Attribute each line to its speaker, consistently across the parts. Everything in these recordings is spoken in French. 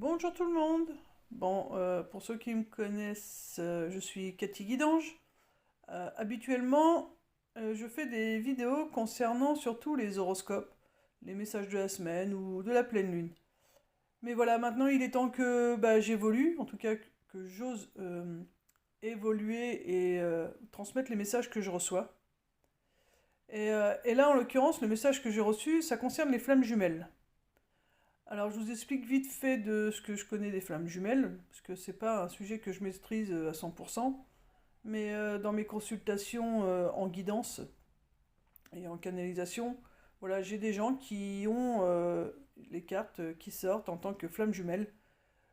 Speaker 1: Bonjour tout le monde. Bon, pour ceux qui me connaissent, je suis Cathy Guidange. Habituellement, je fais des vidéos concernant surtout les horoscopes, les messages de la semaine ou de la pleine lune. Mais voilà, maintenant il est temps que j'évolue, en tout cas que j'ose évoluer et transmettre les messages que je reçois. Et là, en l'occurrence, le message que j'ai reçu, ça concerne les flammes jumelles. Alors, je vous explique vite fait de ce que je connais des flammes jumelles, parce que c'est pas un sujet que je maîtrise à 100%, mais dans mes consultations en guidance et en canalisation, voilà, j'ai des gens qui ont les cartes qui sortent en tant que flammes jumelles.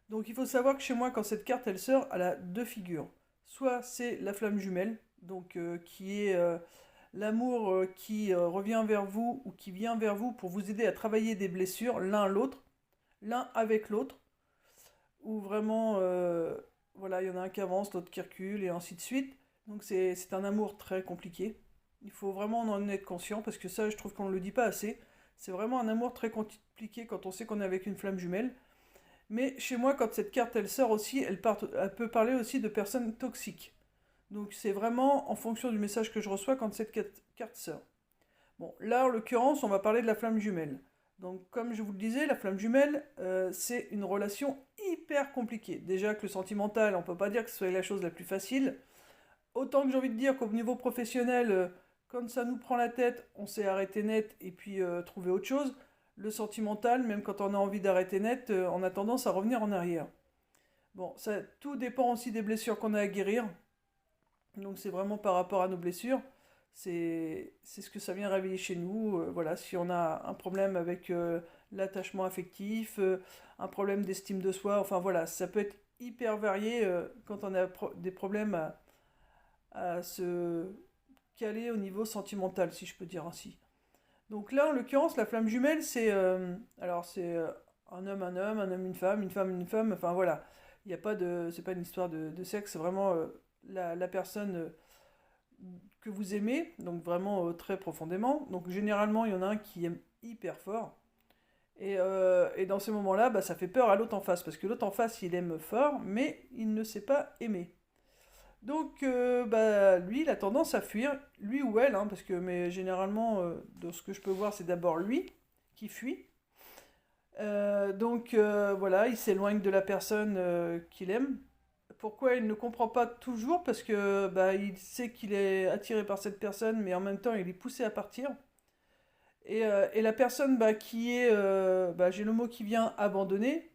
Speaker 1: Donc, il faut savoir que chez moi, quand cette carte elle sort, elle a deux figures. Soit c'est la flamme jumelle, donc qui est l'amour qui revient vers vous ou qui vient vers vous pour vous aider à travailler des blessures l'un à l'autre l'un avec l'autre, où vraiment, voilà, il y en a un qui avance, l'autre qui recule, et ainsi de suite. Donc c'est un amour très compliqué. Il faut vraiment en être conscient, parce que ça, je trouve qu'on ne le dit pas assez. C'est vraiment un amour très compliqué quand on sait qu'on est avec une flamme jumelle. Mais chez moi, quand cette carte, elle sort aussi, elle peut parler aussi de personnes toxiques. Donc c'est vraiment en fonction du message que je reçois quand cette carte sort. Bon, là, en l'occurrence, on va parler de la flamme jumelle. Donc, comme je vous le disais, la flamme jumelle, c'est une relation hyper compliquée. Déjà que le sentimental, on ne peut pas dire que ce soit la chose la plus facile. Autant que j'ai envie de dire qu'au niveau professionnel, quand ça nous prend la tête, on sait arrêter net et puis trouver autre chose. Le sentimental, même quand on a envie d'arrêter net, on a tendance à revenir en arrière. Bon, ça, tout dépend aussi des blessures qu'on a à guérir. Donc c'est vraiment par rapport à nos blessures. C'est ce que ça vient réveiller chez nous. Voilà, si on a un problème avec l'attachement affectif, un problème d'estime de soi, enfin voilà, ça peut être hyper varié quand on a des problèmes à se caler au niveau sentimental, si je peux dire ainsi. Donc là, en l'occurrence, la flamme jumelle, c'est un homme, une femme, une femme, enfin voilà. Il n'y a pas de, c'est pas une histoire de sexe, c'est vraiment la personne que vous aimez, donc vraiment très profondément. Donc généralement, il y en a un qui aime hyper fort. Et dans ces moments-là, ça fait peur à l'autre en face, parce que l'autre en face, il aime fort, mais il ne sait pas aimer. Donc, lui, il a tendance à fuir, lui ou elle, hein, parce que mais généralement, de ce que je peux voir, c'est d'abord lui qui fuit. Voilà, il s'éloigne de la personne qu'il aime. Pourquoi il ne comprend pas toujours? Parce que il sait qu'il est attiré par cette personne, mais en même temps, il est poussé à partir. Et la personne qui est, j'ai le mot qui vient, abandonnée,